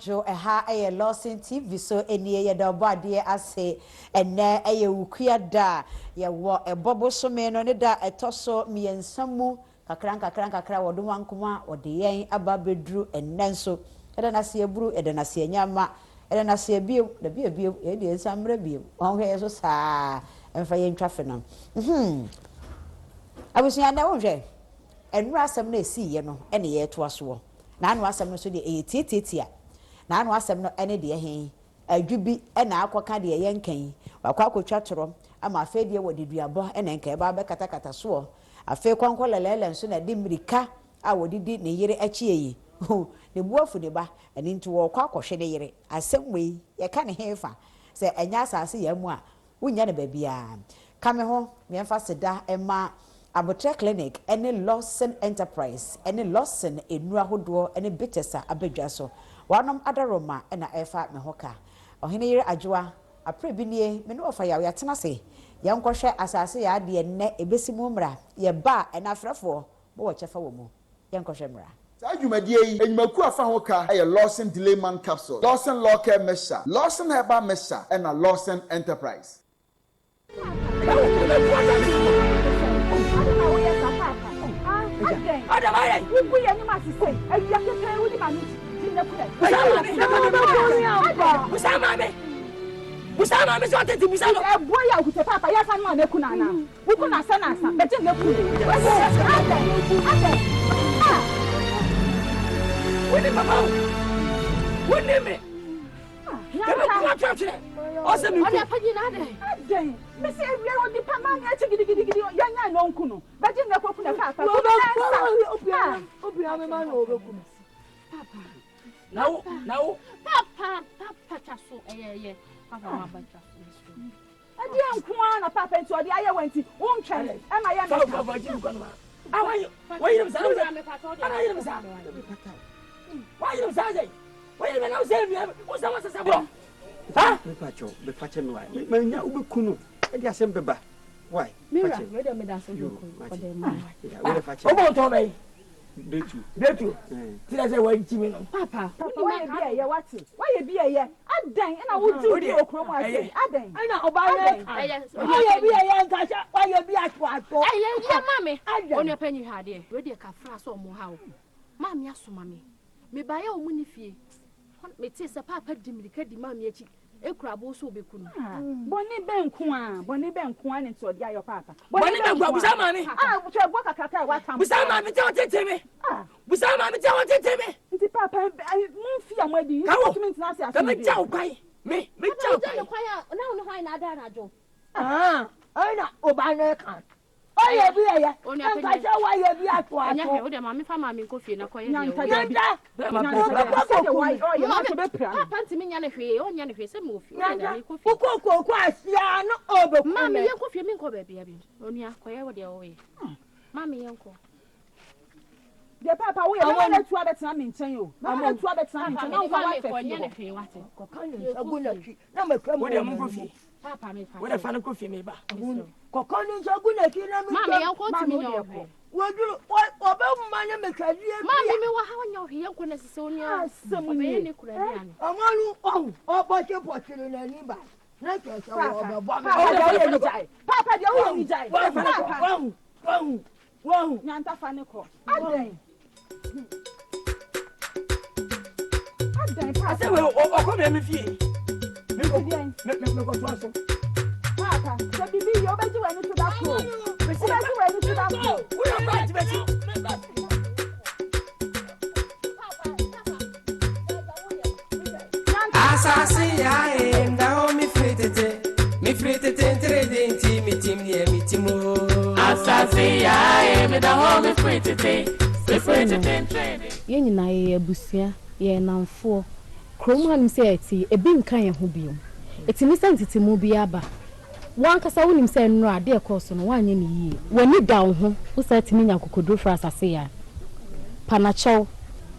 adjo eha eye Lawson TV so enie ye da obade ase enne eye wukua da ye wo ebobo so me no ne da etoso miensamu kakra wodo wankoma wode yen aba bedru enne nso eda na se eburu eda na se nyama eda na se bio da bio e de ensamra bio onhwe so saa emfa ye ntwafe no abusuya na wonhwe enura asem na esi ye no ene ye to aso na anu asem no so de etietia na anu asem no ene de hen adwubi ena akoka de ye nkan wakwa akotwa toro ama afa de wo de duabo ene nkan ba be katakata so afa kwankwa lelele nso na de mirika a wodidi ne yire achieyi ne buafu de ba ene nti wo kwa akohwe de yire asem we ye ka ne hefa se enya asase ya mu a wonya ne babia kame ho me emfa seda ema Aprebi clinic any Lawson enterprise any Lawson enura hodo any bitesa abedwa so wanom adaroma na efa me hoka ohene yire adwoa Aprebi nie me no ofa ya yatena se ye nkohwe asase ya de enne ebesimu mra ye ba na afrefo bo wo chefa wo mu ye nkohwe mra Sajumadi yi enyumaku afa hoka eye Lawson Delayman capsule Lawson Locker Mesha Lawson Herbal Mesha and a Lawson enterprise Ada mai ku ye ni ma si sei e ya ke kai wudi ma ni ti ne ku dai Busama me so tete busama e boya ku te papa ya fa no na ku na na ku ku na sa na sa be te ne ku wudi mama wudi me kebe ku atwa ose mi ku ona pagi na dai me se wi o di pama ni achi gidi ya nya no nku no be te ne ku na papa obi ame ma no obeku papa now papa chaso ye papa ma ba chaso adi enku na papa nti odi aye wanti wontwele e ma ya na papa ji ko no awayo wayi me sa ana yi me sa wayi me sa jai wayi me na o se mi o sa wa sa bo ha be pacho no ai me nya obeku no adi asem beba why mira we dey me da so joku for the man we dey pacho o bo to me Detu. Tira say wa nchi me no. Papa, why be eye wati? Why be eye? Adan na wo di okro mu ase. Adan. Na oba na. Why be eye nkacha? Why be atwa? Eye ya mame. Oni apanyi hade. We dey ka fra so mo ha o. Mame asoma me. Me ba ya o mu ni fie. Me ti se papa di mirika di mame achi. Ekura bo so obeku no. Boni benku a ne to di ayo papa. Boni benku busa mame. Busa bo kakaka wa tam. Busa mame te o tete me. Busa mame te o tete me. Nti papa mun fi amadi. Document na se afi. Me cha kwai. Me cha kwai. Na kwai na no hwan na ada na jo. Ai na oba na kan. Oye bi eye. Nka cha wa ye bi ato ato. Anya he o de mame fa mame kofi na koye. Nyanta. Papa ntimi nya ne hwe, o nya ne hwe se mo ofi. Ko asia no obeku. Mame yen kofi mi nko ba bia bi. Oni akoye wo de o we. Mame yen ko. De papa we na tu abetena me nchen o. Na tu abetena me nchen. Na wa fe ko nya ne hwe wate. Ko kan ni aguna twi. Na makra mo. Wo de mo kofi. Papa me fa. Wo de fa na kofi me ba. Ko kan ni aguna twi na me. Mame yen ko ntimi nya o. Woduru oba manya mekadie. Mame me wa ha nya o hwe yen ko na sese oni a. Obe ne kura dia ni. Amalu oboche pochiri na ni ba. Na ke so oba bo. Papa de wo ni jai. Wow. Nyanta fa ne ko. Adan. Ase we o be me fie. Me ko to aso. Papa, so bibi yo be ji we ni to da ko. We ji we ni to da ko. We are right be ji. Asaase Yaa da o mi fritete trading mi team nie mi timo. Asaase Yaa me da ho mi fritete trading. Ye nyina ye abusua ye namfo krom hanim se eti ebi nkan ye ho biom eti ni sentiti mu bi aba wan kasa wonim se nro ade ekoso no wanye ne yie wani da wo ho wo se eti nya kokodro fra Asaase Yaa panacho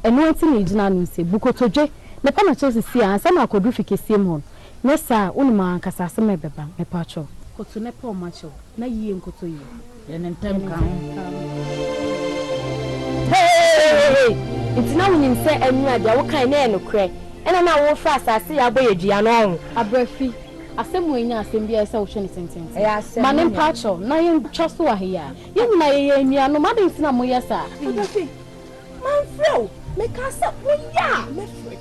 eno enti ne gina no se bukotodwe ne panacho se sia ansa na kokodro fikesie mu ne sa wonim an kasa se mebeba me pacho koto ne pa o macho na yie nkoto yie ye ne ntem kan it's now when you say and you are the kind of crack. ena na wo fra Asaase Yaa boye dua no Aprebi asemu enya asembi esa wo hwe ne sentence mane mpacho na ye twaso wa heya ye nyina ye nia no made nsina mo yesa Aprebi man fro me kasa wo ya me fre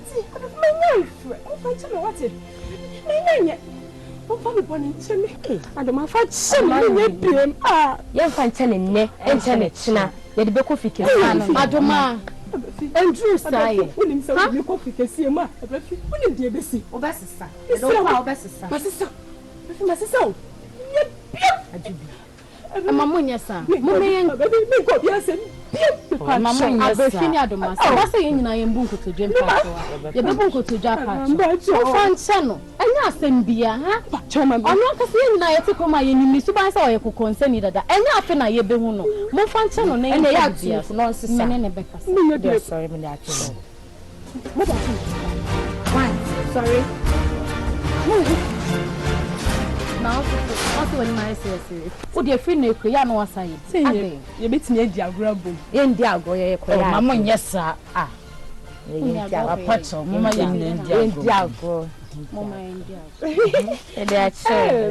ti me nya fre o fa chama wate me nya o fa me bone cheme adoma fa cheme me biem ye fa nchene nne enchene china ye de beko fike adoma Andrew say unim say me ko fike sie ma Aprebi unim de besi obesisa do fa obesisa masisa o nye biem ajubi mama nyesa mo me me ko bia sem mama Aprebi ni adoma sa ba say nyina ye mbu nkotodwe mpacho ye bebo nkotodwa pacho o fa ncheno enya asembia ha chama me ono akase ye nyina ye tekoma ye nimi so ban sa ye ko concern dada enya afi na ye behu no mo fa ncheno na ene ya tu no nsisa me ne bekasa me sorry me ya tu mo ba sorry now also when my say o dey free na ekwe ya no wasa ye ye betimi edi agora bom ye ndi ago ye ko ya mama nyesa ye ndi ago pacho mama ye ndi ago mama ndia e dey ache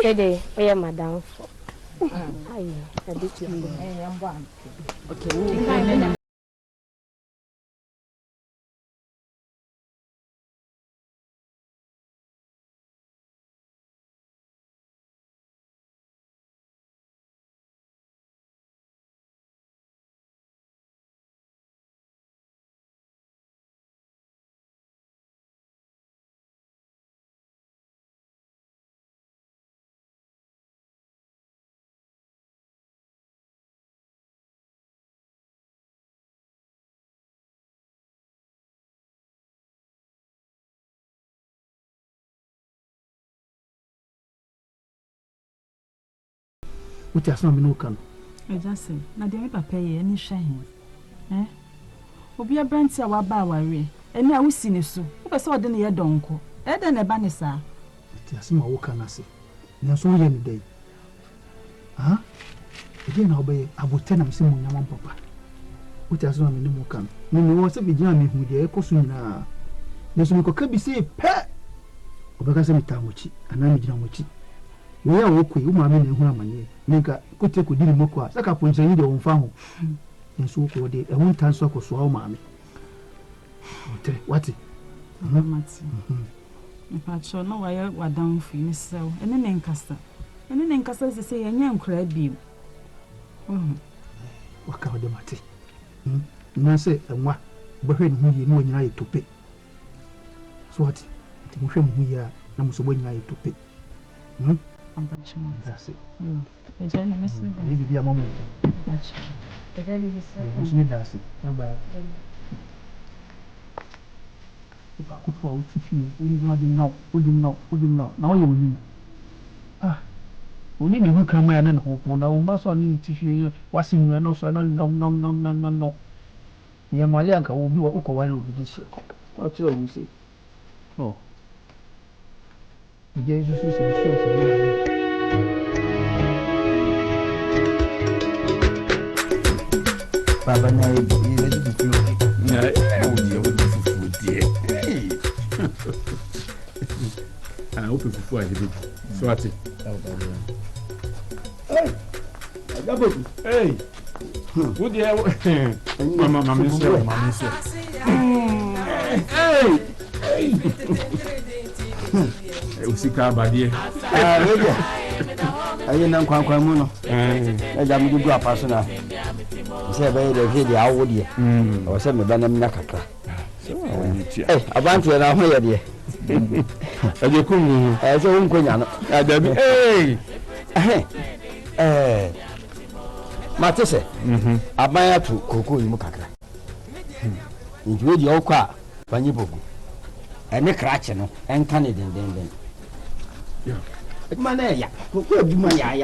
e dey oya madam for ayi e dey tu okay What is not Minukan? I just say, na de me papa ye ni hwe hen. Obi abranti a waba aware. Eni a wusi ne so. Wo pese ode ne ye donko. E de ne ba ne sa. It is my work and say. Na so ye me dey. Ah? Again na obey abote na msimu nyama papa. What is not Minukan? Me wo se bi jina me hu de e koso nyina. Na so me koka bi se pe. Obeka se metamochi, ana me jina mochi. We are okay, you mammy and who am I? Nigga, could take with dinner mocha, Saka Punch and you found. And so for the a 1 time sock or so, mammy. What? If I show no why I down for you, so, and then Lancaster. And then Lancaster say, a young crab beam. What out the matter? Nancy and what? But when you know you to pay. So what? We are not so when I to pay. That's it. Maybe be a moment. That's it. That's it. If I could fall to you, would you know? Now you will. Ah, only you come and hope on our muscle need to hear what's in your nose. No. Near my uncle will be what with this. What's your you see? Oh. Jesus Baba na you ready to feel. I would dear. I hope before I did. So what? Hey. Would you Mama Hey. Usika badie. Ayi na kwankwan mu no. Na da mu du apaso na. Se be de ke de awo de. O se me ba na mna kakra. Abantu na ho ye de. Aje kungu. Se won konya no. Adabi. Matese. Abanya tu koko ni mu kakra. Nti we de okwa banyi bogu. Ene krache no enka ne den. Yeah. Eduma na ya. Koko eduma ya.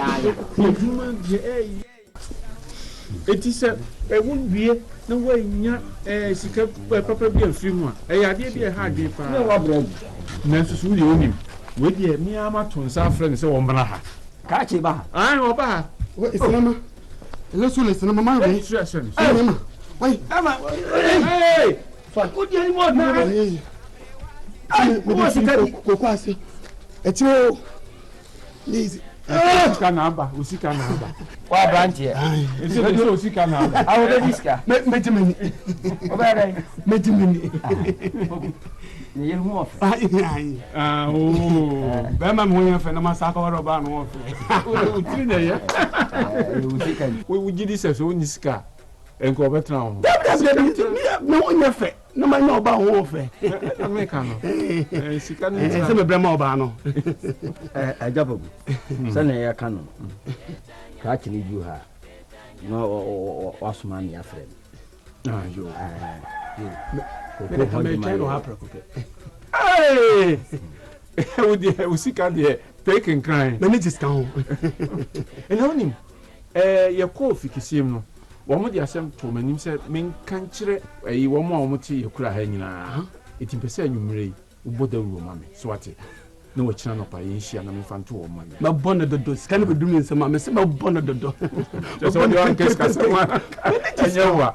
Eduma je eti se won wie na wanya sika papa bi afiri mu a ya de bi ha de pa. Na wa brand. Na susu de onim. We de mi ama to nsa frɛ ne se wo mbra ha. Krache ba. Wo ba ha. Wo isinama. Ele so le sinama ma we. Sure. Mama. Wait. Ama. Hey. Fine. What do you want? What's the Kokwasi? It's you. Easy. Usika namba. Wa branch here. Ese usika namba. Awo be diska. Mejimeni. Obere. Mejimeni. Ni hu ofe. Be ma mo yen fe na masaka waro ba no ofe. Utri na ye. Usika. We gidi se so ni sika. Enko betra ho. Me wonye fe. No ma nya oba ho ofe. America no. Sika ni. Se me brema oba no. Ajabogu. Sana ya kanu. Ka chini ju ha. No wasuma mi afre. Ah yo. Me come chino ha preocupe. Hey! Usika de take and cry. Me just kan. And onim ye ko fikisiem no. Wo mo de asem to manim se men kan kire wo mo a wo ti ekura ha nyina. Etimpese anwumre uboda wuro ma me. So ate. No we china no pa ye hia na me fanto wo ma me. Ma bonne dodo. Scan be dum nsema me se ma bonne dodo. Just so you an case ka se wa. Enyewa.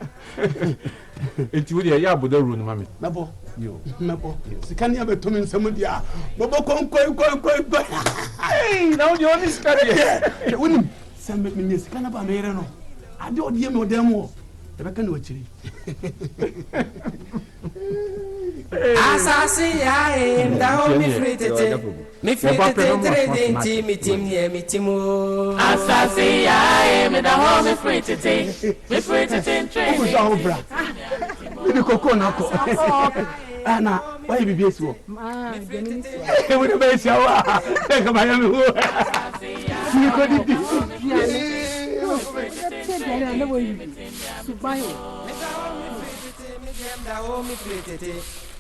Eti wo de ya aboda wuro no ma me. Nabo. Yo. Nabo. Scan ya be to me nsema dia. Bobo konko. Hey, now the only scan here. Wonim. Sem me me scan ba me yere no. Ade odi me odemo. E be kan wachiri. Asaase Yaa da ho mi fritete. Mi fritete trade mi timu. Asaase Yaa da ho mi fritete. Mi fritete trade. Ko ja obra. Ni koko na ko. Ana, why you be so? E wo be sia wa. E ka ba ya mi ho. Ni ko di.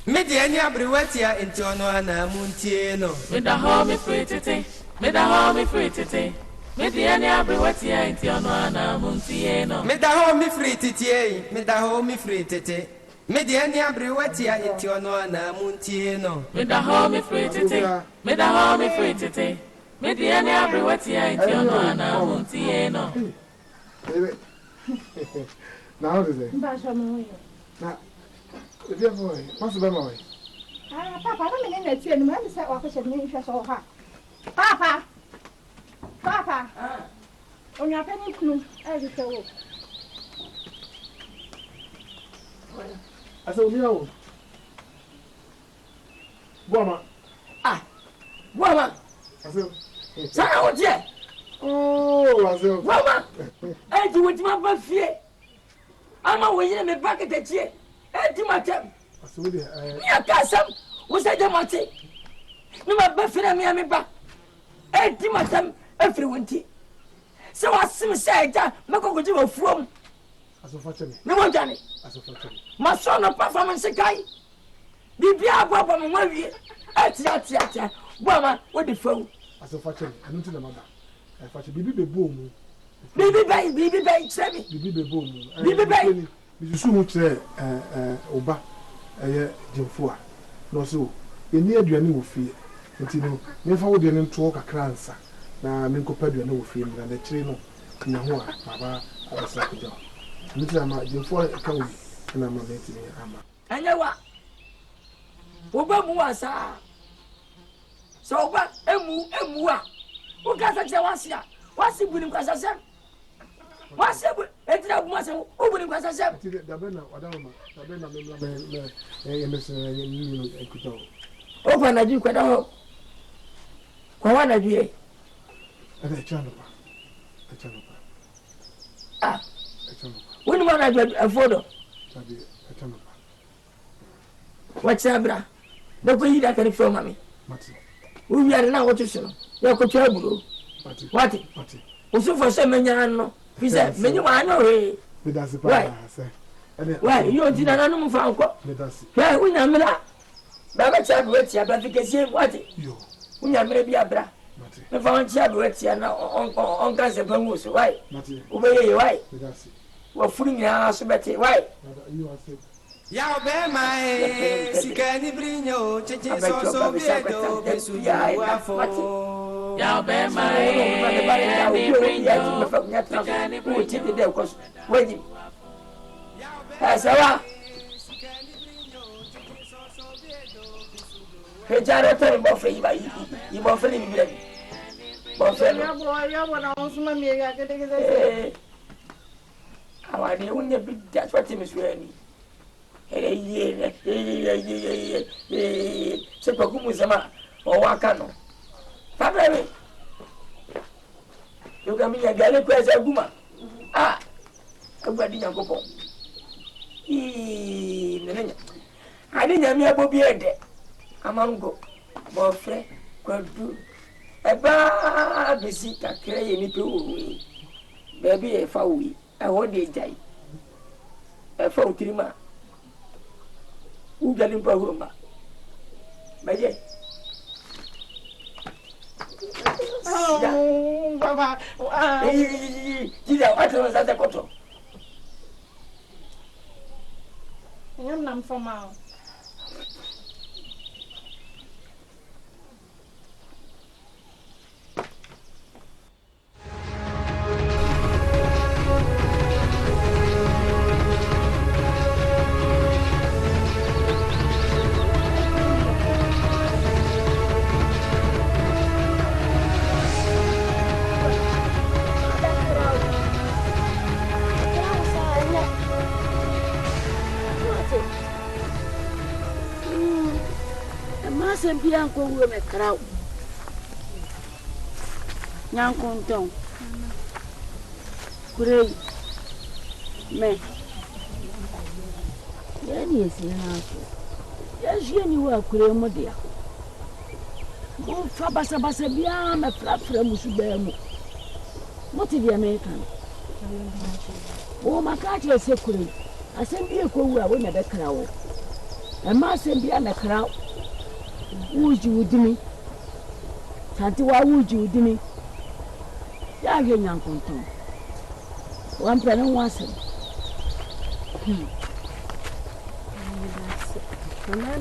Me de ani abrewatia enti ono ana muntie no. Me da ho mi fritete. Me de ani abrewatia enti ono ana muntie no. Me da ho mi fritete. Me de ani abrewatia enti ono ana muntie no. Me da ho mi fritete. Me de ani abrewatia enti ono ana muntie no. Now what is it? Now, if you boy, what's the boy? Papa, I don't mean that you and me say what I said me so ha. Papa. On your penny clue, as you say. I said, no. Woman. Woman. I said, Sana oje. oh, I said, Woman. Eh, you with my fear. Ama we me packet the chair. Eh, ti matem. I said, Ya kasam. Wo say dem ate. Me ma ba fira me ba. Eh, ti matem every winti. So asim say ja me ko goji wo fuom. I said, fortune. Me won jani. I said, fortune. Ma so no performance kai. Bibia baba mo mawie. Ati. Boama, what the phone? I said, fortune. I don't know mother. I fortune. Bibi boom. Bibi bay, Sammy. Bibi boom. Bibi bay. Bibi so much oba jemfua. No so. Eni aduane wo fie. Nti no, me fa wo de ne to kakra nsa. Na me nkopa aduane wo fie na na kire no. Nya ho a baba abasa kuja. Nti na ma jemfua ka wo na ma me ti me ama. Anyawa. Oba mu asa. So oba emu a. Wo ka sa kire wasia. Wasi bunim kwasa sem. Wasi bu etira bu masem. Wo bunim kwasa sem. Ti da be na wadama. Da be na me emese ni ekuta. O pa na ju kwada ho. Kwa wana ju e. Ada chano pa. Ah. Woni ma na ju afodo. Tabi chano pa. Wacha bra. Da ko yida kan fo mami. Mati. Wo wi are na wo tu so. Ya ko twa buro. Mati. Oso fo se menya no. Fi se menyi wa anyo he. Me da se pa se. Why, you don't know no mfa nko. Why, we na mra. Ba ba cha do etia ba fikese what? Yo. We na mra bi abra. Me fa on cha do etia na on kan se pa mu so why? Wo be ye why? Me da se. Wo furu nya so beti why? You are safe. Ya be mai sikani brinyo cheche so biedo besu ya afo. Ya be mai ni brinyo sikani brinyo. Weji. Asawa. Hejare to mo fe yi mo fe ni bi mo fe no ya bo na osuma mi ya kete awade wonye bi that's what me suani se pa ku musama o waka no Aprebi yo ga mi ya gale ko esa guma agbadi Nyankopon nenenya ade nyame abobi ede amango mo fre kwadu eba bisi kakra ye ni pe owi baby e fa owi e ho de jai e fa utirima u gali pa homa baye baba jida atro sa ta koto yam nam fama Sembia ko wo me kraw nyankonton kurei me yani esi na so ya jeni wa kurei mo dia mo fa basa bia me fra musu ba mu mo ti dia me kan o makati ese kurei asembia ko wo a wo na be krawo e ma sembia me kraw wuji udimi tanti wa wuji udimi ya ge nyankonton wan pele wase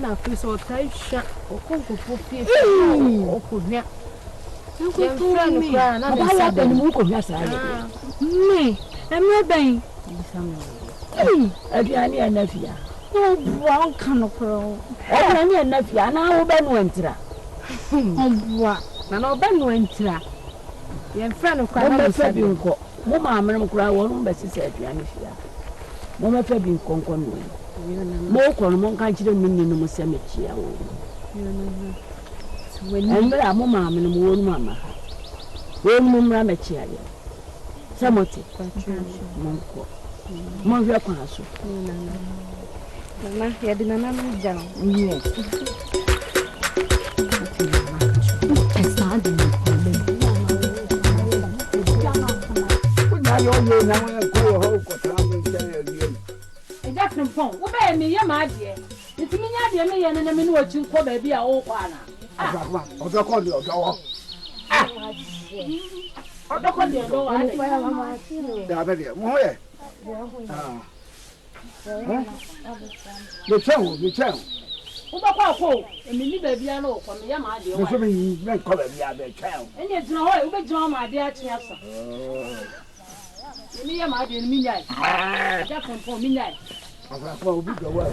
na fiso taisha okonko popie okunya nyankonton mi abaya bani mu ko hwa saale mi emre ben aduane anafia obwa kan ko aduane anafia na wo banu antira obwa na obanu antira ye mfra no kwa na fa bi nko mo ma amene kura wo no be sise aduane fia mo ma fa bi nkonko no mo ko no mo kan kire mi ni no mo se mechia wo Embra mo ma amene mo wo no mama wo mo mra mechia ye samote mo ko mo hwe kwa so na ya di nana no jam yes estado kuna yo ye na ko yo ho ko travel ten again e ja frimpon wo be me ye ma ade ntimi nya ade me ye na me no wachi ko ba bi a wo kwa na odo ko di odo wo odo ko di odo wa da be de mo ye le chao wo ba kwa ko emi ni ba bi a no ko me ye ma ade wa so me ko ba bi a be chao ene jina ho wo be jina ma ade a chi asa emi ye ma ade ni mi nyai ja frimpon mi nyai afra ko obi do wa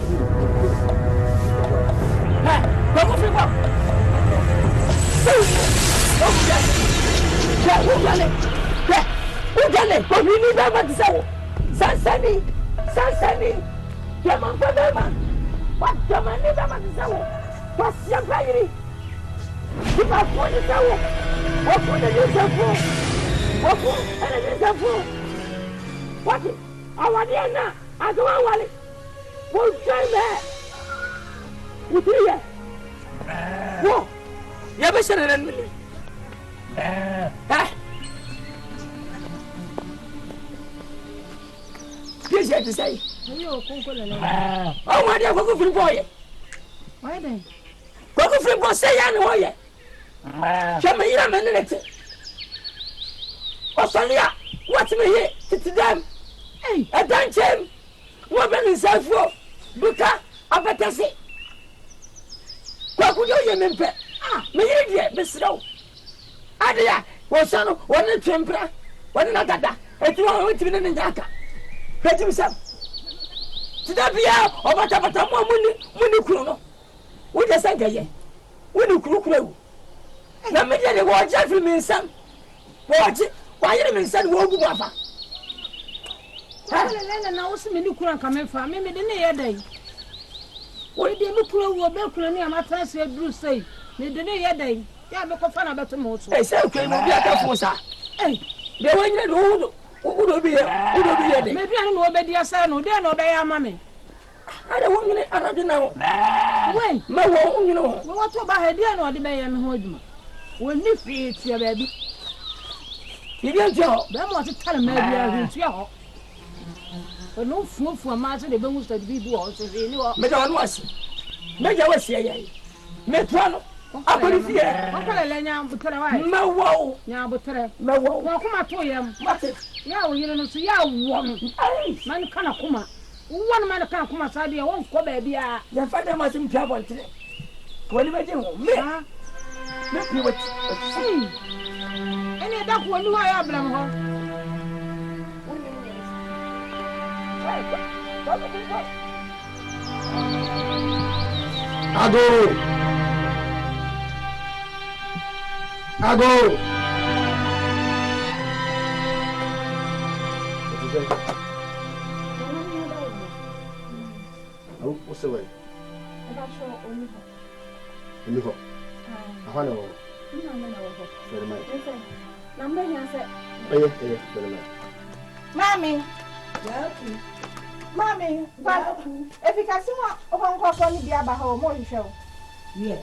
Vamos ficar. Ujale, komini dama tisawo. Sansani. Jaman dama. Wat jaman ni dama tisawo. Pas yang kiri. Kita pun tisawo. Wapu na tisawo. Wapu na tisawo. Wat? Awadi ana. Aku awali. Bukan Utriya. Wo. Ya besaran mili. Dia tu saya. ayo konko le Oh, mana kau free boy? why then Kau free boy saya ni boy. Cuma ira mana nak? Australia. What me here? Titidam. Hey, attention. Wa bani safo. Buka abatasi. Kwa kujo ye mempe. Me yiri die besraw. Ade ya, wo sano, woni twempra, woni na dada. Eti wo tibi ne njaka. Peti bisam. Tida bia obata mo muni kuro no. Wo je sanka ye. woni kurukuru na me de wo ja fi me nsam wo ji wa yire me nsam wo gu afa lele na wo se me ni kura nka me fa me de ne ye dai wo de me kura wo be kura ni amata se duru sei me de ne ye dai ya me ko fa na beto mo so se ko mo bi aka fo sa de wo nyina do bi ye de me bia no wo be dia sa no de no be ya ma me ada wo nyina ara de na wo we ma wo nyina wo wo to ba he dia no de be ya me ho aduma wo ni fi tia ba bi ye bi njo be mo te tare ma bia hu tia ho no fufu ma se de be mu study bi bu o se ni wo me da no asi me ja wasi ye me to no akori fie akole le nya butere wa me wo nya butere me wo wo kuma to yam mate ya wo yire no so ya wo no man kana kuma won man kana kuma sa de won ko ba bia ya fa da ma sim pia bontre woni be je ho me pi wati ene da ko ni wa ya blam ho Ago. What's the way? In the hall. I want to go. Very much. Number here, sir. Very much. Mommy. Mommy, but if you can see what one call for me, be about how more you show. Yeah,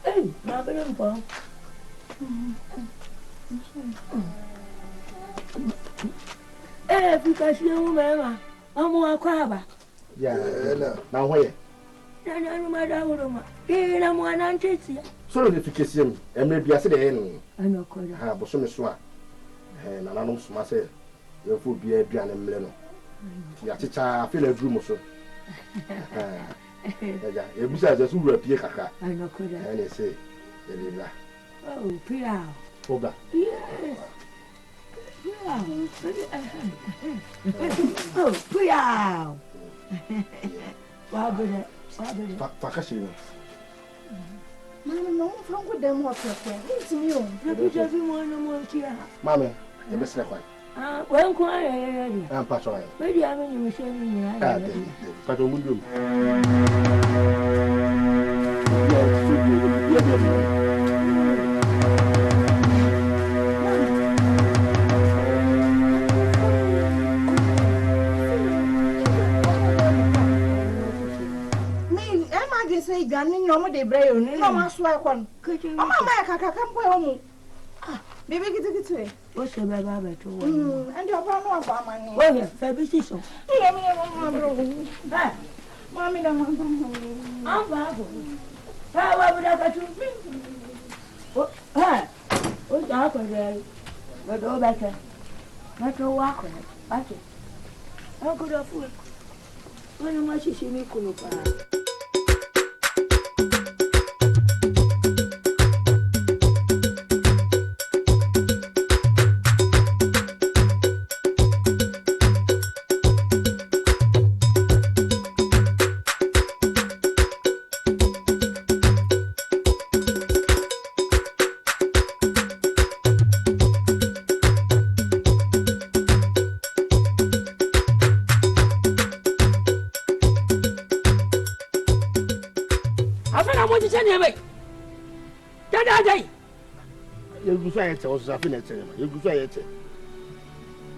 hey, my baby, Paul. Eh, because you remember, I'm more crabber. Yeah, now where? I'm more anxious. So if you kiss him, and maybe I said, I know, I have some swat. And I know some myself. Your food be a piano and melon. I feel a room or so. It was just who appear. I know, and they say, oh, Pia. Hold that. Yes. Oh, Pia. Fakashino. Mamma, no one with them what it's me. Everyone here. Mamma, the best one. Well, quiet. I'm patrolling. Maybe I mean, you were saying, say, Ganning, no more de brain, no more swear one. Mamma, I can't come home. Maybe get it away. What's the baby? And your brother, Mamma. Well, Fabrice, so. Mammy, I'm Bible. How would I got you? What's up there? But all better. Not no walk on it. Back it. How could I fool? When much is she make?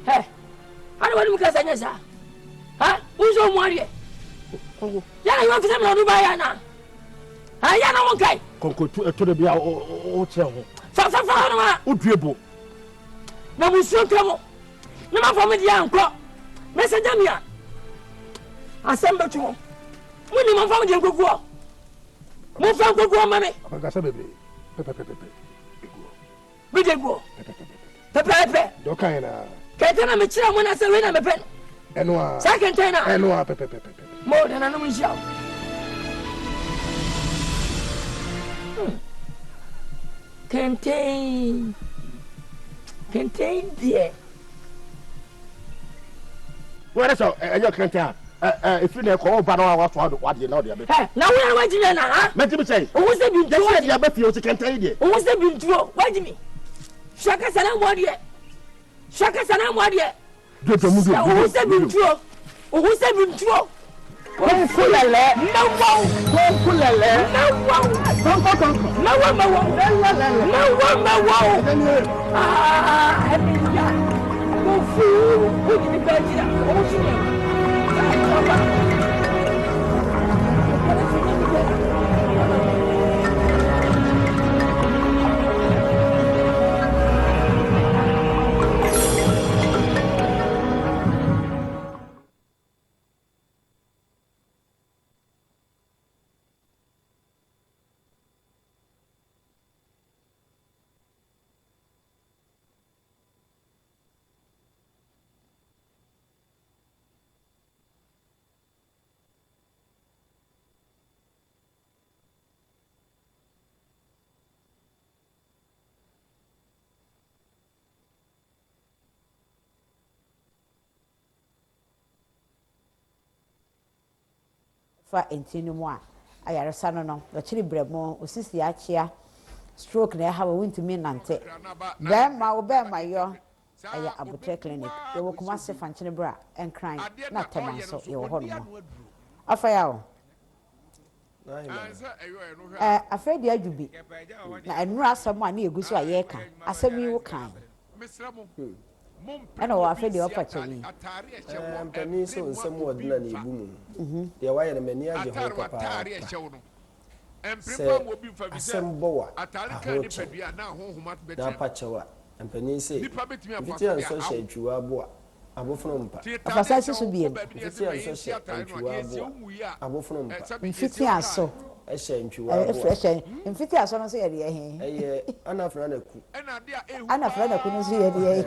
Hey, I don't want to get any, sir. Huh? Who's on one year? Yeah, you want to tell me to buy now. I am okay. Conco to the Bia or Channel. Who dribble? No, we soon come. No, from the young clock. Messenger, assemble to him. When you found your good work, move from good woman. I said, We did go. Pepe, Docana. Can't I make sure when I say when I'm a pen? And second tenor, and Pepe. More than I know we shall. Contain, dear. where so your kenta if you na ko ba na wa so what dey na dey be na we are watching na ha meti me say o se bi just dey be fi o kenta yi dey o se bi ntuo watching me shaka sana mo dey do to mu do o se bi ntuo Konkulele, no one, Konkulele, no one, ah, Emilia, go fool, put the bed here, fa entinu mu a ayaresa no chiri bremo osisi achia stroke na ha wo ntimi nante bema yo aya abutre clinic ye wo kuma se fanchine bra enkran na temanso ye wo hono afaya o afedi adwubi na enura asem a na eguso aye kan asem yi wo kan ana wa afedi opa chani mpani so nsem wodina na ebu mu de wa ye na mani age ho papa asem bowa da pachewa mpani se mfiti anso hye ntwiwa boa abofno mpa afasa sisu bie mfiti anso hye ntwiwa boa abofno mpa mfiti aso hye ntwiwa boa mfiti aso no so ye de he eye anafra na ku no so ye de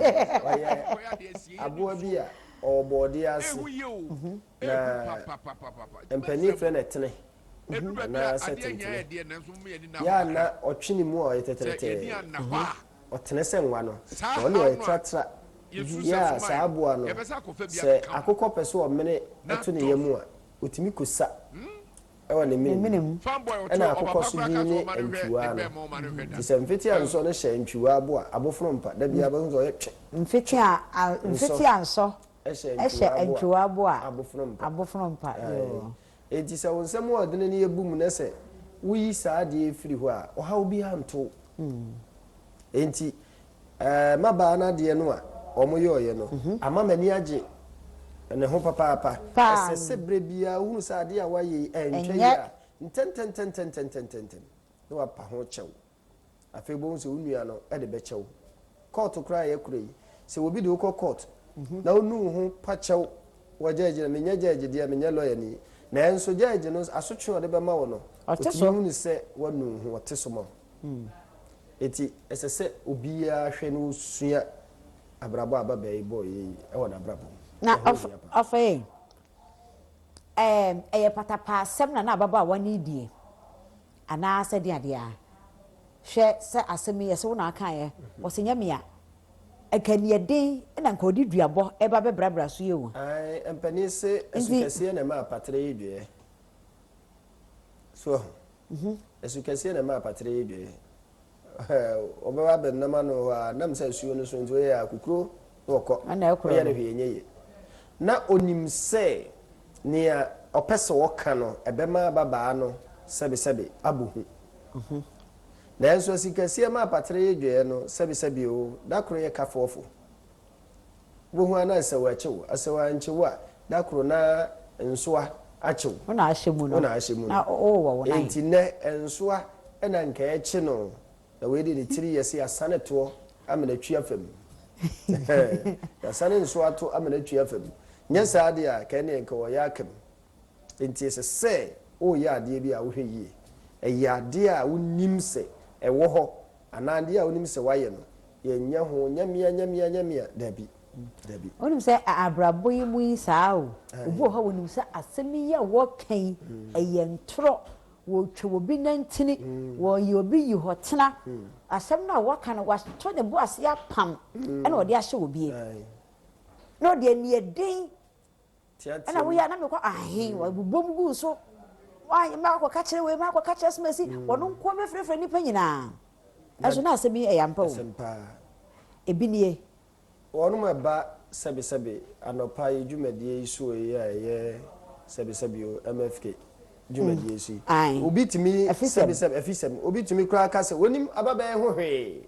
aboa bi a obodi ase na mpani fre na tene na setente ya na otwini mu a yeteterete otene se nwa no oni o tratra ya sa aboa no se akokọ pese o mene eto ne yemu a otimi kosa ewa ne mene na akokọ so bi ne antwiwa no se mfiti anso no hye antwiwa aboa abofro mpa da bia ba nzo yetwe mfiti anso ehye antwiwa aboa abofro mpa enti se wonsem o de ne yebum na se wuyi saa de efiri ho a oha obi anto enti maba na de no a omoyoye no ama mani age ne ho papa ese brebia hu sa de a waye entwe ya ntenten no apa ho chew afebo so unua no e de be chew court kra ye kura yi se obi de ko court na onu ho pa chew wajeje na menya jeje de menya lawyer ni na enso jeje no asotwe de be ma wo no otimi hu ni se wanu ho oteso mo eti esese obia hwe no sua abrabo ababa e boy e wo na abrabo na afa eye patapa asem na ababa wani die ana ase de ade a hwe se asem ye se wo na aka ye wo se nyamia akanie den na nka odi duabo e ba bebrabra so ye wo ai empani se esukase na ma patre yedwe so esukase na ma patre yedwe obewa benama no wa nam sa suo no so nzo ya kukuro woko ana ekuro ya ne hwenye na onim se ne opese woka no ebema baba no sebe abuhu na enso sikasi ma patre yedwe no sebe o dakro ye kafofo bohu ana asawa chewo asawa nchewa dakro na ensoa achewo ona ahyemu no na wo enti ne ensoa ena nka eche no na we de 3 years ya saneto amena twa fam ya sanen so ato amena twa fam nya saade a ka ne nka wo ya kam enti se o ya ade bi a wo hwe yi ya ade a wonim se e wo ho anande a wonim se waye no ye nya ho nyamia dabi onim se abrabo yi mu yi saa o obu ho wonim se asemi ya wo kan eyentro wo twa obi nantini wo yi obi yi hotena asem na wo kan wa to de bo ase apam na wo de ahye obi e no de ni eden ana wo ya na me kwa ahe wa bubom gu so wa ma kwa kachire we ma kwa kachire smesi wono nko me frefre ni panyina aso na asemi e yampa wo ebi nie wono ma ba sebe anopa edwumadie iso ye sebe o MFK dwumadie iso obi timi sebe afisem obi timi kura ka se wonim ababa ho hwe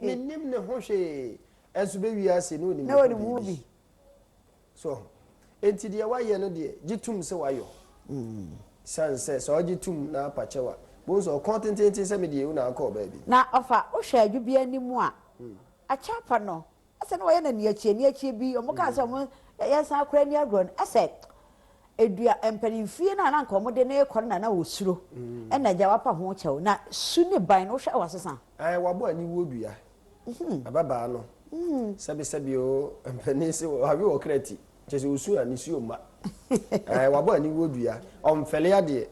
menim ne ho hwe enso be wi ase no onim na wonim wo bi so enti de waye no de gitum se wayo sanse so gitum na apachewa bo so content se me de na akọ ba bi na ofa o hwe adwubi animu a achapa no ase no waye na ni achie bi omo ka se omo yesa akora ni agro ase edua empanimfie na nka omo de na ekọ na osuro e na gya wapa ho chew na su ne ban no hwe wasesa wabo ani wo dua ababa no sebe o empanisi wo habi wo kreti chese usu ani su oma wabo ani wo dua omfele ade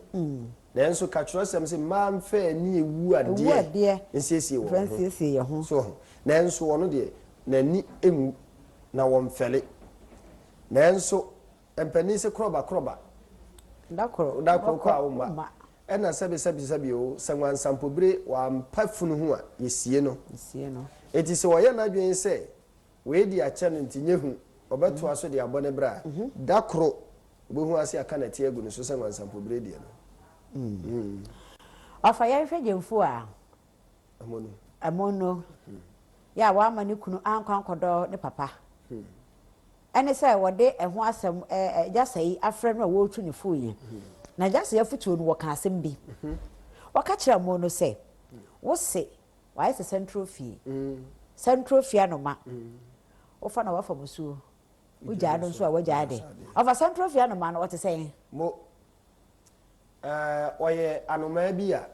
na enso ka tro sem se man fa ni ewu ade nsiesie wo francis ye ho so na enso wono de na ni emu na womfele na enso empanisi kroba dakro kwa oma ena sebe o sanwan sampobre wa mpafunu ho a yesie no eti se woye na dwen se we di ache no ntinye hu obeto aso de abone bra dakro obehu ase aka na tie agu no so sanwan sampobre de no afa ya hwe gemfu a amono ya wa mani kunu ankwankodo ne papa ene se wode eho asem jasai afre no wo tu ne fu yin na jasai afutuo no woka asem bi waka kira mo no se wo se wa ise central fee anoma ofa na wafa musuo uja no so a waja de ofa central fee anoma no what say mo oye anoma bi a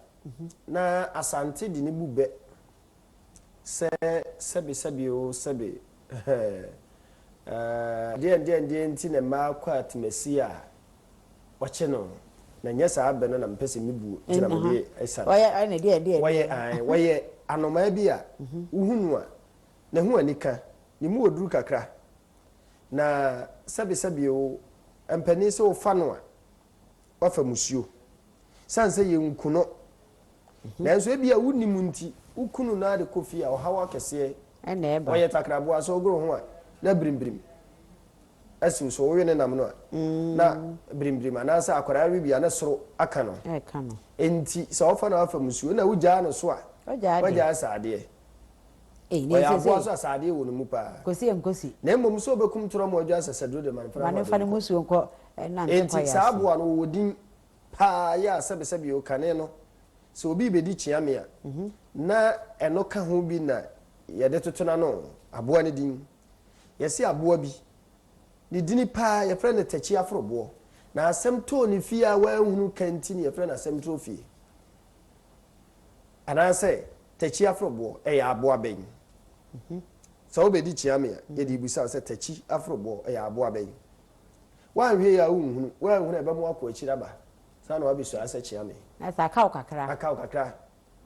na asante di ne bube sebe o sebe die nti na ma kwa atmesi a wache no na nyesa abe no na mpese mibu tira mo de esa waye anoma bi a uhunu a na hu anika ni mu oduru kakra na sebe o empani se o fa no a wafa musuo sanse ye nkuno na enso bi a wunimu nti ukunu na de kofi a ohawa kese ena eba waye takrabo aso ogro ho a na brimbrim asu so wo ne nam no na brimbrim anasa akwara bibia na soro aka no enti so ofa na wafa musuo na wugya no so a wagya asade ne sese waso asade wo no mu pa nkosi na mmom so obekum toro mo odwa asasadro de manfra ne musuo nko na enti saabo no wodin pa ya sebe o kane no so obi bedi chiame a na eno ka ho bi na yede totona no aboa ne din yesi aboa bi ni dini pa ye frɛ ne tachi afrobo na asɛm to ne fie a wa hunu kanti ye frɛ na asɛm to fie ana sɛ tachi afrobo ya aboa ben so obedi chiame a ye di busa sɛ tachi afrobo ya aboa ben wa hwe ya hunu e ba mu akɔ akira ba sa na wabiso asɛ chiame asa akaw kakra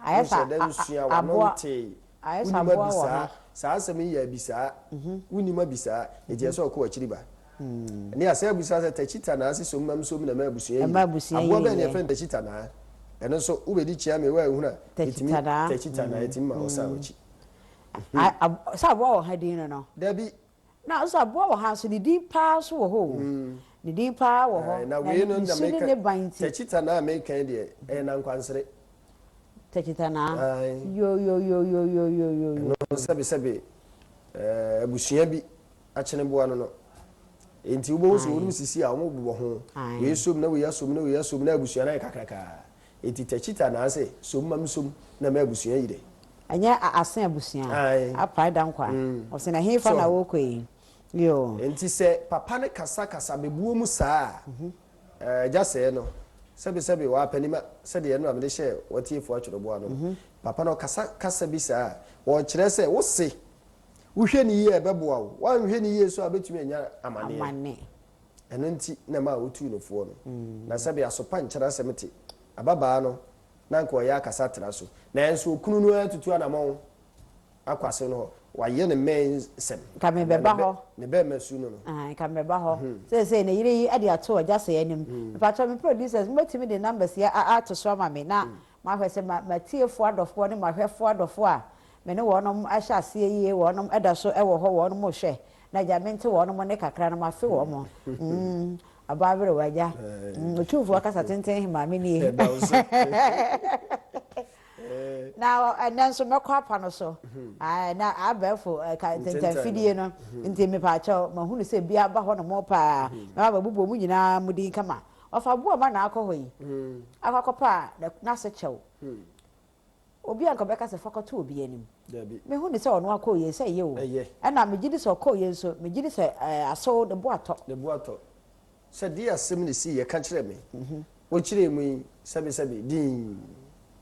ayesa aboa ayesa aboa wa saa asɛm yi bisa unima bisa eje so ko akiri ba ni asɛ busa sɛ tachita na ase so mam so na ma abusua yi aboa ba ne friend tachita na ɛno so ubedi chia me wa ehuna etimi tachita na etimi ma osa ochi sa aboa wa ha din no dabi na so aboa wa ha so ni din pa so wo ho ni din pa wo ho na we no na make tachita na make de na nkwansere tachita na yo no sebe abusua bi akyene boa no enti ubo so wonu sisi a omo bubo ho we som na we yasom na abusua na kakraka enti tachita na ase som mam som na ma abusua yi de anya asen abusua apa da nkwa o se na hefa na wo koi yo enti se papa ne kasa bebuo mu saa jase no sebe wa panima sede ye no amde hye watiefo atworobo ano papa no kasa bi saa wo kire se wo se wo hwe ni ye beboa wo wa hwe ni ye so abetumi anya amane eno nti na ma wotu no fo no na sebe asopa nkyara semete ababa no na nko ya kasa tra so na enso okunu no atutu anamon akwase no waye ne men sem ka me beba ho ne be masu no ka me beba ho say ne yire yi ade ato oja se anim pa to me producers metimi de numbers ya ato so ma me na ma hwese ma tiefo adofo ne ma hwefo adofo a me ne wonom ahya ase yie wonom eda so ewo ho wonom hwe na jamente wonom ne kakra na ma fe wo mo ababere waja otufu akasa tenten ma me ni na ananso mekwa pa no so na abefo ka tenten fidie no nti me pa cha ma hunu se bia ba ho no mo pa na ba bubo mu nyina mudi kama ofa bo ma na akọ hoyi akọkọpa na se chew obi anka beka se fakoto obi anim me hunu se ono akọ ye se ye o na me gidi se akọ ye so me gidi se aso de bo ato se dia sem ne si ye ka kire me wo kire mu sebe din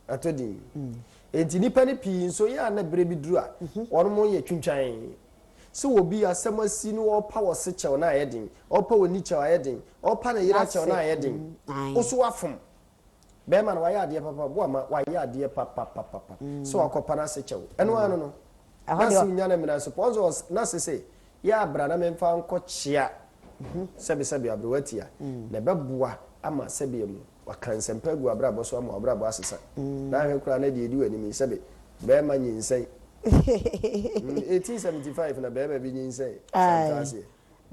atodi enti nipa ne pii nso ya na Aprebi duru a ono mo ye twintwan se obi asem asi no opa wo se chew na ayedin opa woni chew ayedin opa na yira chew na ayedin oso wafom be ma na waya ade papa bo ma waya ade papa so akopa na se chew eno ano no asim nya na mina suppose na se ya abra na memfa nko chia sebe abrewati a na beboa ama sebe mu wakansempa gu abrabo so ama abrabo asesa na hwe kura na de edi wani mi sebe be ma nyinsai 1875 na be bi nyinsai santase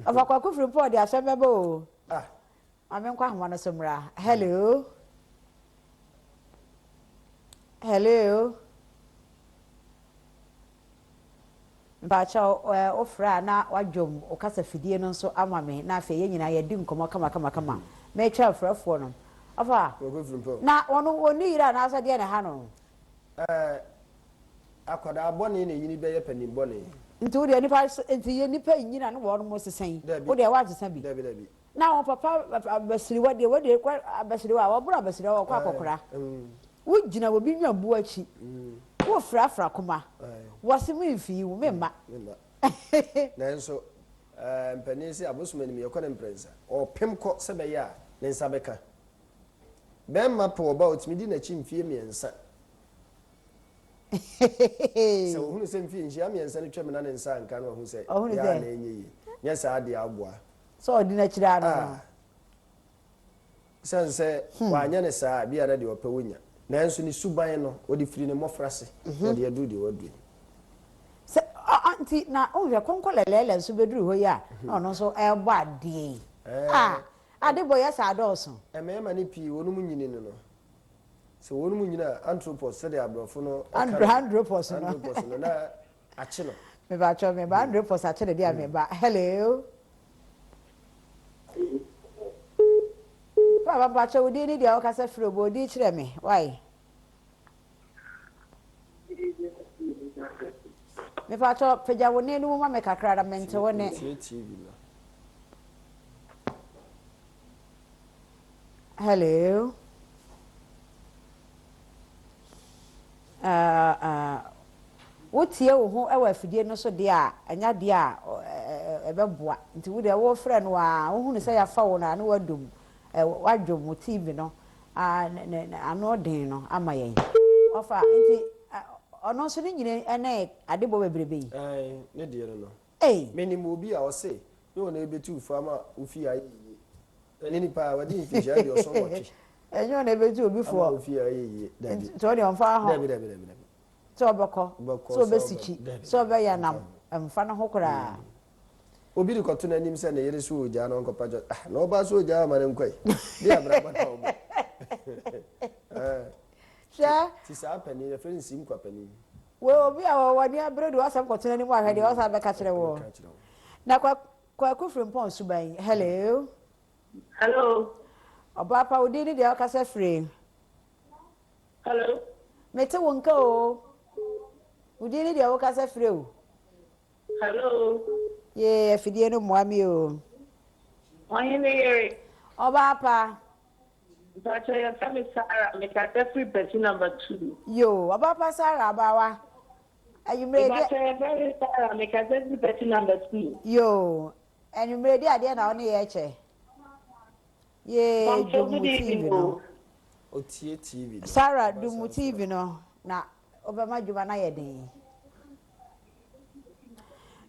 afa kwa ku free pod asebebo amen kwa hwa no somra hello Bacha ofra na wadwom okasa fidie no nso ama me na afa ye nyina ye di nkomo kama me cha afrafo no afa na woni ira na asa de na ha no akoda abone na yini be ye pani bone nti wo de nipa nti ye nipa nyina no wo no mo sesan wo de wa sesan bi na wo papa basiri wo de kwa basiri wa bura basiri wa kwa akokora wo gina wo bi nwa bu achi wo frafra kuma wase mu mfi wo memma na enso mpanisi abosumani me yekọ na mprensa o pemko sebe ya ne nsa beka bemma po ba otimi di na chi mfie miensa so hunu se mfie nji miensa ne twem na ne nsa nka no hu se ya na enye yi nya sa ade aboa so odi na chira no sense wa nya ne sa bia na de opa wonya na enso ni suban no odi firi ne mofrase odi adu de wadu se anti na onwe konkolelele nso beduru ho ya no so ebo ade ade boya sa adoso emema ni pi wonum nyini no so wonum nyina anthropos se de abrofo no anthropos no na achi no me ba cho me ba anthropos achi de dia me ba hello Baba bacha odi ni dia o ka se fro bo odi kire me why me bacha peja woni nu ma me kakra da mente woni hello wotie wo ho e wa fidie no so de a anya de a ebeboa nti wo de wo frɛ no a wo hu ne sɛ ya fa wo na no wadum wadwom TV no ano den no ama yen ofa nti ono so ni nyine ene adebo bebrebe yi ne de no meni mo bi a o se yo na ebetu fu ama ofi ayi ene ni pa wadi fi ja de oso wotwe enyo na ebetu obi fu ofi ayi to de onfa ho dabi so boko so besiki so be ya nam emfa no ho kura obi de koto na nim se na yere so oja no nkopa jo na oba so oja ma ne nkwai bi abraba na obo sha ti sa pani reference im kwa pani we obi a wani abredu asam koto na nim wa hede wasa be ka kire wo na kwa kufri mpon suban hello oba pa odi ni de aka se free hello mete wonka o odi ni de aka se free o hello ye fidie no moami o onye ne yere oba pa Bacha ya kami Sarah make a free person number 2 yo oba pa Sarah abawa ayumre Bacha ya very Sarah make a free person number 2 yo ayumre de ade na oni ye che ye Dumu TV no otie TV Sarah Dumu TV no na obama juma na ye den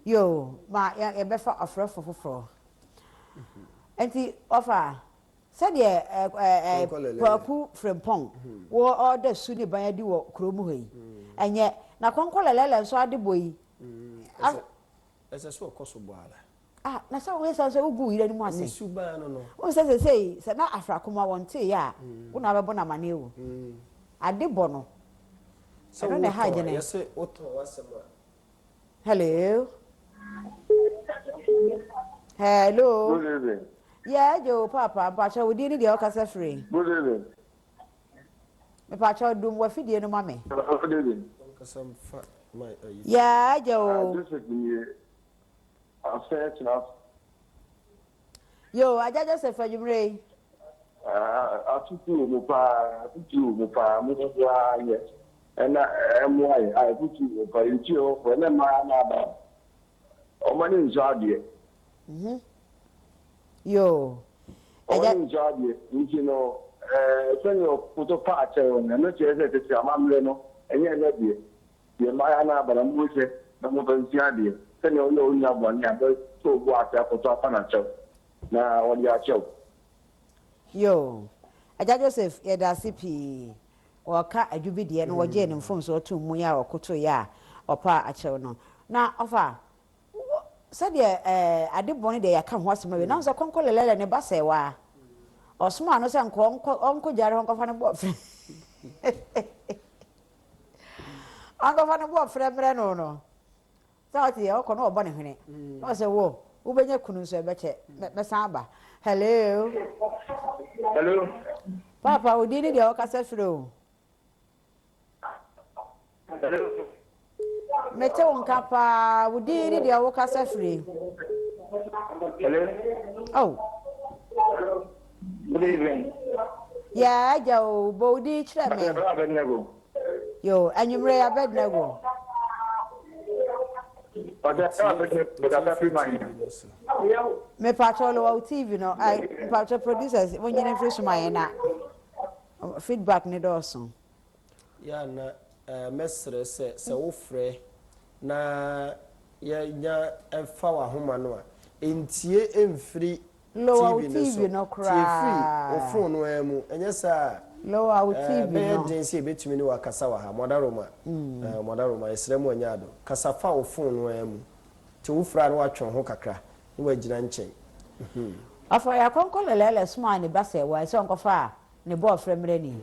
Yo, ma ya befa afrofo foforo. Enti offer said ye kwaku frempong wo order su ni ban adi wo kromu hoyi. Enye na konkolelele so ade boyi. Ese so okoso boala. Ah, na so we so ugu ire ni mu ase. Nisu ba no no. O say na afrakoma wonte ya. Wo na bebo na mane wo. Ade bo no. So na ha je ne. Yes, oto wasema. Hello. Hello. Good evening. Yeah, Joe, Papa, Pacha, we didn't the Okasa free. Good evening. Me Pacha do what feed you, mammy. Good evening. Yeah, Joe. This is the affair enough. Yo, I just said for you, Ray. I took you, Mupa, yes. And I put you for you, for them, my money is out here. Yo, I job you know, send your photo part and not just at your mamma, and yet not be. The Mayana, but I'm with it, the Mobansiadi. Send your own one, so what I put up on a show. Now, on your show. Yo, I just said, CP or cat a jubilee and what Jane and phones or 2 Muya or Kotoya or Pa a chono. Now, offer. Said I did one day I come watch me now so conquer a letter in a basse wa or small no son uncle Jarry Uncle Fan Bob Uncle Fan Bob Fred Breno. Thought the Uncle no bonnet honey. I said, whoa, Ubenya Kunus a better Messamba. Hello. Hello. Papa, we did it your cassette through. Hello. Mete won kapa wo di ni dia wo kasa free. Hello. Oh. Good evening. Yeah, Joe, body chire me. Yo, anyumre abed na go. Me patrol o TV no, I patrol producers when you fresh my na. Feedback ni doso. Ya na mesre se wo frɛ na ya emfa wa homa no a entie emfiri TV no kra tie o phone no emu enye sa low out TV no den se betumi ni wakasa wa ha modaroma modaroma esremu anya do kasa fa o phone no emu ti wo fra no watwe ho kakra ni wagina nchen afa ya konkolele small ni basa wa so nkofa ni bo fremre ni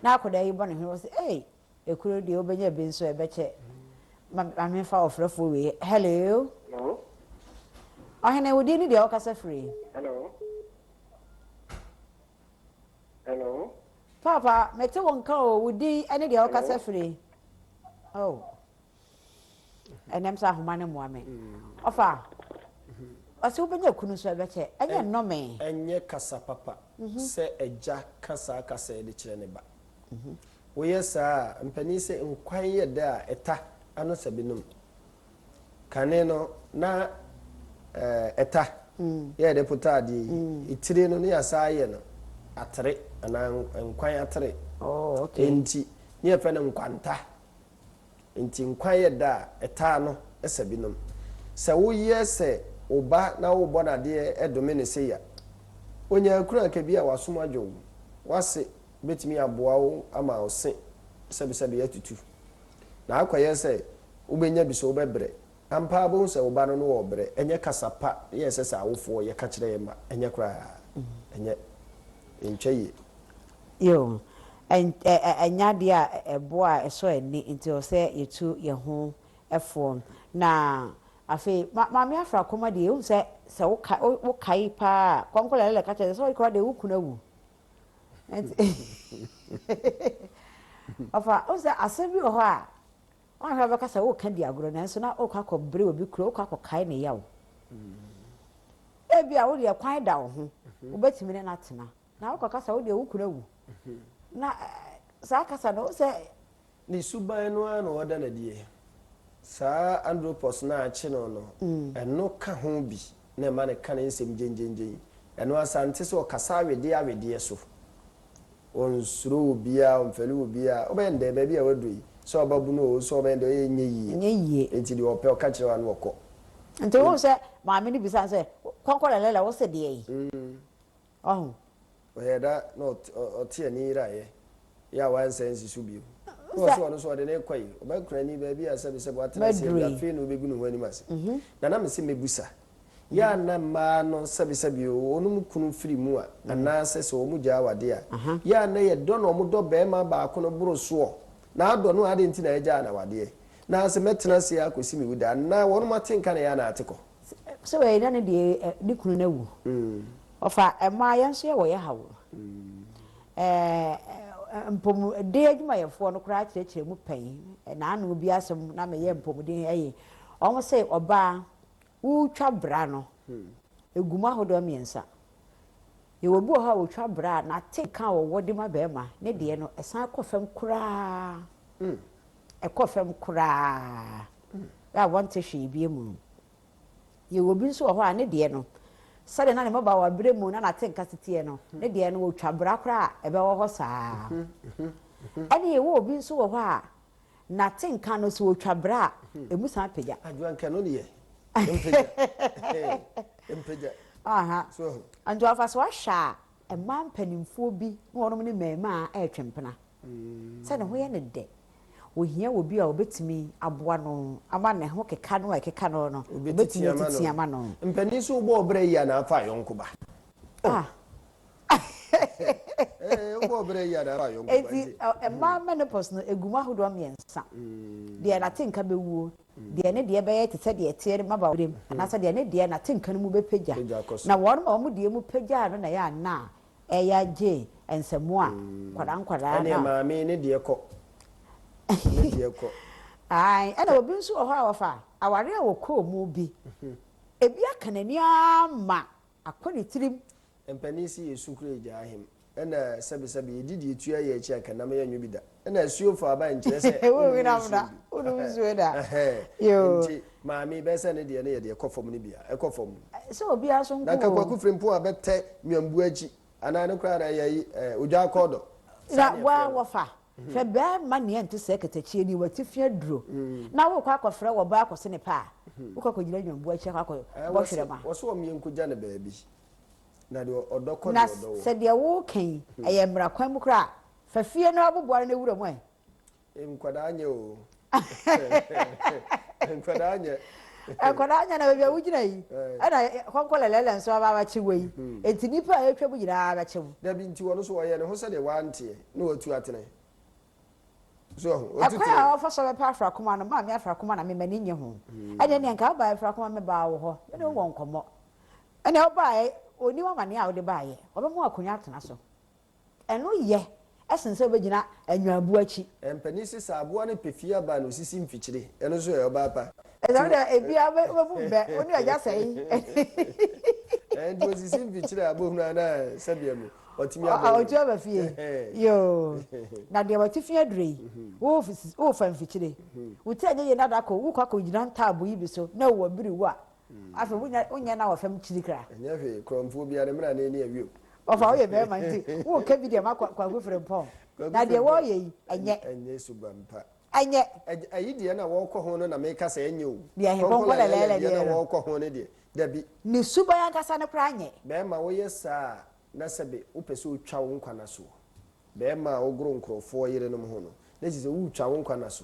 na akoda yi bo ne ho say eh ekuro de obenya bi nso ebeche ma fa ofrefo we hello no ahene wodi ni de okasa free hello hello papa mete won ka o wodi ene de okasa free oh enem sa homa ne moame ofa ose obenya kunu so ebeche enye nnome enye kasa papa se eja kasa de kire ne ba woyɛ saa mpani sɛ nkwan yɛ da a ɛta ano sabinum kane no na ɛta yɛ de potade itire no ne yasa yɛ no atere ana nkwan atere enti ne yɛ fɛ no nkwanta enti nkwan yɛ da a ɛta no sabinum sɛ woyɛ sɛ oba na wo bɔ nadeɛ ɛdome ne sɛ ya onya kura ka bi a wasom adwo wase betimi aboa wo ama wo se sebe yatutu na akoye se ubenya biso obebre ampa abo se oba no wo bre enye kasapa ye se sa awofo ye ka kire ye ma enye kura enye entwaye yo enya dia eboa eso eni nti o se yetu ye ho efo na afi ma me afra koma de o se wo kai pa konkola le ka kire so ikwa de ukuna wu afa o se asebi o ho a on ha be ka se wo ka di agoro na so na o ka ko bre obi kuro o ka ko kai ne yawo ebi a wo de kwan da wo ho wo betimi ne na tena na wo ka se wo de ukuna wu na sa ka sa no se ni suban no an wo da na die sa andropos na achi no no eno ka ho bi na ma ne ka ne nsem gengengen eno asante se o kasa awede so on suru bia on felu bia obende ba bia wadui so obabu no so obende enye yi enti de ope o ka kire wa no okọ nti wo se maame ni bisa se konkole lele wo se de yi oh oyeda no otie ni iraye ya wan sense su bio no so de ne kwai obakura ni ba bi asa bi se bo atena se ya fe no begu no wani mase na me se mebusa ya na ma no sabi onum kunu firi mu a ana se se omu ja wade a ya na ye do no omu do be ma ba ko no buru so na ado no ade nti na ye ja na wade na se metena se akosi mi wuda na wonu matenka na ya na ateko so we na ne de kunu na wu ofa ema ya nso ye wo ye hawo mpom de adwuma ye fo no kra kire mu pen na anu obi asem na me ye mpom de ayi omo se oba utwa bra no eguma hodo miensa ye wobi o ha utwa bra na teka wo wode ma be ma ne de no esan kofem kura ekofem kura ya want to hwe bi mu ye wobi nso ho a ne de no sade na ne maba wa bre mu na tenka tete no ne de no utwa bra kura ebe wo ho saa ane ye wobi nso ho a na tenka no so utwa bra emusa pagya adwanka no ne Empeja. Aha. So. Anjo afaso ahwa e man panimfo bi wonom ne mema a etwempena. Se ne ho ye ne de. Ohia obi a obetimi aboa no ama ne ho keka no ekeka no obetimi titiama no. Mpani so bo obra yi na afa yonko ba. Ah. Bo obra yi na afa yonko ba. Eti e man menopause no eguma hodo miensa. De na tinka bewuo. De ne de be ye tete de etiere maba wodem na se de ne de na tinka no mu be pagya na won ma mu de mu pagya no na ya na e ya je ensemu a kwada na maame ne de ko ne de ko ai ana obi nso ho a wofa aware a wokọ mu bi ebi aka nani ama akoni tirim empani si esukure ja ahim ena sabi edidi etua ye echi aka na me yanyu bi da ena asuo fa ba nkyere se wo wi na mda wo zuwe da yo nti maami be se ne de ne ye de ekofom ne bia ekofom so obi aso nko na ka kwaku frempo a bete nwambu achi ana ne kra na ye odwa akodo na wa wofa fe be ma ne ente se ketachie ni watifia duro na wo kwa akofre wo ba akose ne pa wo kwa kojira nwambu achi akwa bo hwere ma wo so mi enkuja ne baabi na de odoko na se de wo kan eye mra kwan mu kra fa fie no aboboare na wura mu ai nkwada anye o nkwada anye na bia wugina yi ana konkola lele nso aba chi wei enti nipa a etwa bu gira aba chi da bi nti wono so wo ye ne ho se de wantie na watu atene so otutu akwa a fa so be pa afra kuma no ma me afra kuma na me mani nye ho ade ne nka ba afra kuma me ba wo ho ene wo nkomo ene oba oni wa mane a wo de ba ye obo mu akonya atena so eno ye esense obegina anwabu achi empani si sabo ne pefia ba no sisi mfikyire eno so ye oba pa ezawda ebia webu mbe oni aja sei endo sisi mfikyire abohunu ana sabiamu otimi aba ojo aba fie yo na de watifia adrei wo fa mfikyire wuti anye ye nadako wo kwa ko gina ntabo yi bi so na wo biri wo a afa wonya na wo fam kyirikra enye fe kromfo bia ne mra na eni awie ofa wo ye be ma nti wo ka video ma kwa gofre mpon na de wo ye enye subampa enye ayi de na wo kọ ho no na me ka sa enye o de he kon kola lele de na wo kọ ho ne de dabi ni suba ya kasa ne kra anye be ma wo ye sa na sebe wo pese wo twa wo nkwana so be ma wo gro nkrofo yire no ho no na ji se wo twa wo nkwana so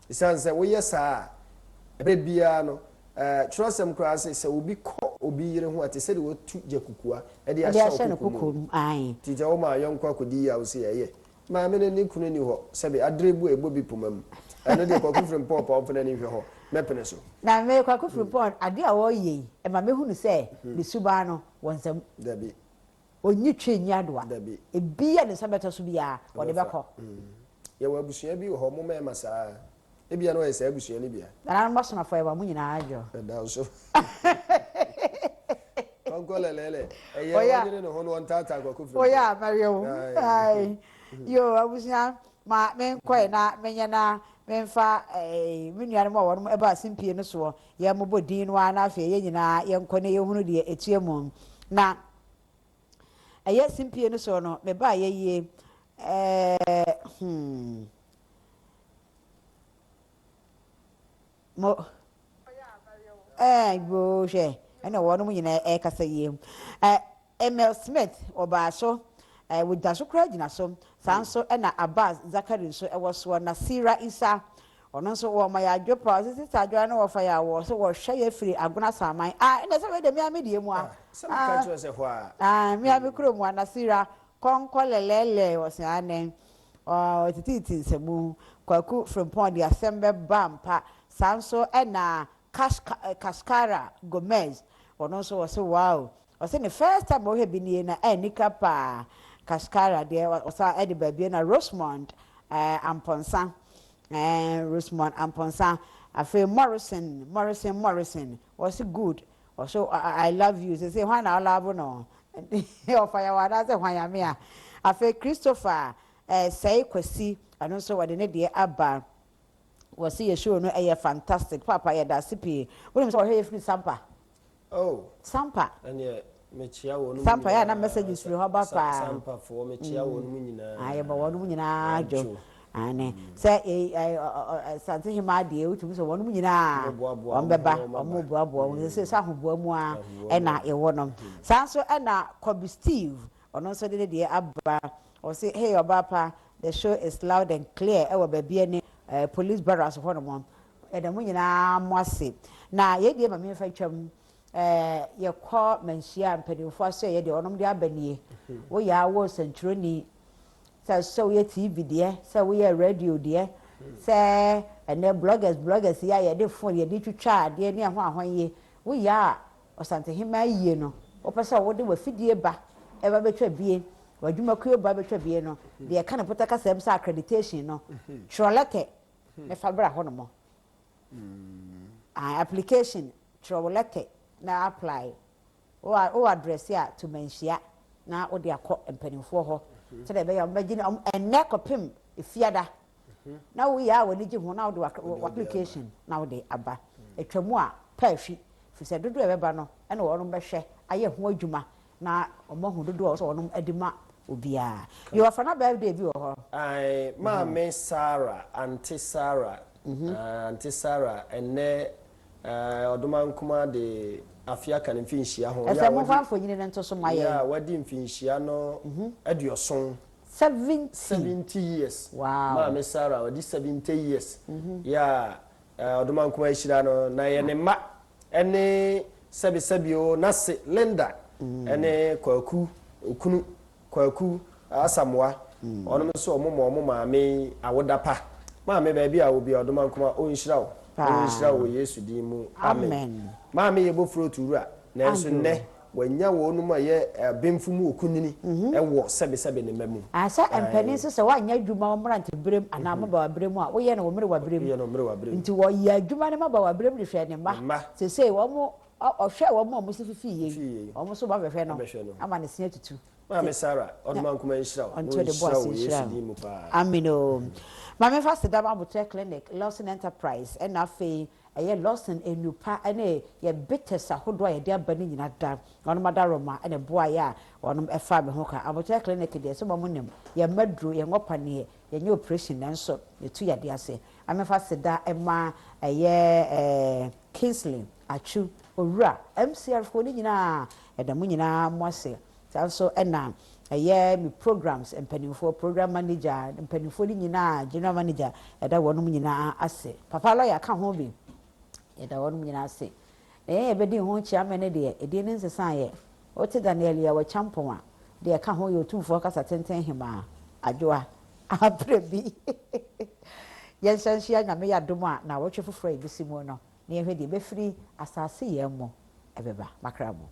isanse wo ye sa ebe bia no trosem krase se obi ko obi yire ho ate se de wotu jakukua e de asha okukum ai tija o ma yonkwa akodi ya wo se ye ma me ne kunu ni ho se be adrebu ebo bi pomam eno de kwaku frem pop pop na ni hwe ho mepene so na me kwaku frem pop ade a wo ye e ma me hunu se de suba no wonsam dabi onyi twe nyadoa e bia ne sabeto so bia wo de beko ye wa busua bi ho mo ma saa ebia no ese abusua ni bia na no so na fo e ba mu nyina ajo da so konkola lele eye wanyere no ho no ntata kwaku frem oya mario ai yo abusua ma me kwai na menya na memfa menuane mo wonu e ba simpie no so ye mo bodin no ana afa ye nyina ye nkone ye hunu de etue mu na eye simpie no so no me ba ye ye mo go she and one woman in kasa yem Emil Smith obaso with daso kra gina so sanso na Abbas Zakari so e was one Nasira Isa ono so wo my adwopa sisi adwoa na wo fa ya wo so wo hwe ya firi agona saman ina se we de mi amedie mu some country say ho mi amekro mu Nasira konkolelele wo se anen tititi nsemu kwaku from pond the assemble bampa sanso na Kaskara Gomez ono so wo se wow o se the first time wo he bi ni na nika pa Kaskara there o sa e de baby na Rosemont Amponsa Rosemont Amponsa afi Morrison was good also I love you say why na love no o fire wa da say why am ya afi Christopher say kwesi ano so wade ne de aba was see show no fantastic papa ya da sipi we so he free sampa sampa and mechia wonu sampa ya na messages free ho ba pa sampa for mechia wonu nyina aye ba wonu nyina jo ane say sante hima de utumi so wonu nyina ombeba omoboabo we say sa hoboa mu a na e wonom sanso na Kobe Steve ono so de aba o say hey obapa the show is loud and clear e wo ba bia ni police barracks honom e da mu nyina mo ase na ye de ma me fa twam ye kɔ manhia mpanimfo so ye de onom de abanie wo ya wo sentroni so ye TV de so we radio de so and the bloggers ya ye de phone ye de twitwa de ne ho ahonye wo ya osante hima yie no wo pese wo de wafidie ba e ba betwa bie wadwuma kuo ba betwa bie no de ka ne potaka sem sa accreditation no trolete me fabra hono application trolete na apply o address ya to menhia na o de akọ mpanimfo ho so de be ya mbagine enne kopim efiada na wo ya woni gi ho na wo de application na wo de aba etwamu a paafi fi se dodo ebeba no ene wo no behwe aye ho adwuma na omohu dodo so wo no adima obia you are for na birthday bi wo ho ai ma Sarah auntie Sarah auntie Sarah enne oduma nkuma de afia kan mfinhia ho ya mo fa fo nyine nto so maye ya wadi mfinhia no aduoson 70 years wow ma Sarah wadi 70 years ya oduma nkuma hira no na ye ne ma ene sebisebio nase Linda ene kwaku okunu kwaku asamwa ono so omo maame awodapa maame ba bia obi oduma nkuma onhira wo onhira wo Yesu di mu amen maame ye bofro turua na enso ne wanya wo no ma ye bemfu mu okunini ewo sebe ne mamu asa empani so wanya dwuma omrante brem ana ma ba brem a wo ye na wo mere wa brem nti wo ye dwuma ne ma ba wa brem de hwe ne ma se wo mo ohwe wo mo so fifi ye wo mo so ba hwe no ama ne sia tutu maame Sarah oduma nkuma nhira wo Yesu di mu pa amino mame fast da ba botre clinic Lawson Enterprise and afi eye Lawson enupa ene ye bitters ahodo ye de aba ni nyina da ono madaroma ene boa ya ono efa be ho ka abotre clinic de so mo nem ye maduro ye ngopa ne ye nye operation nanso ye tu ya de ase ame fast da ema eye Kingsley achu owura MCR fo ni nyina eda mu nyina mo ase so ena eye mi programs empanimfo program manager empanimfo ni nyina general manager eda wonum nyina ase papa lawyer ka ho bi eda wonum nyina ase ebedi ho chia mene de edi ne nsesa ye o te Daniel ya wa champon a de ka ho yo tumfo kasa tenten hima adwoa Aprebi yen sanhia nyame ya dom a na wo twe foforo ebisi mu no na ye hwe de be firi Asaase Yaa mo ebeba makrabo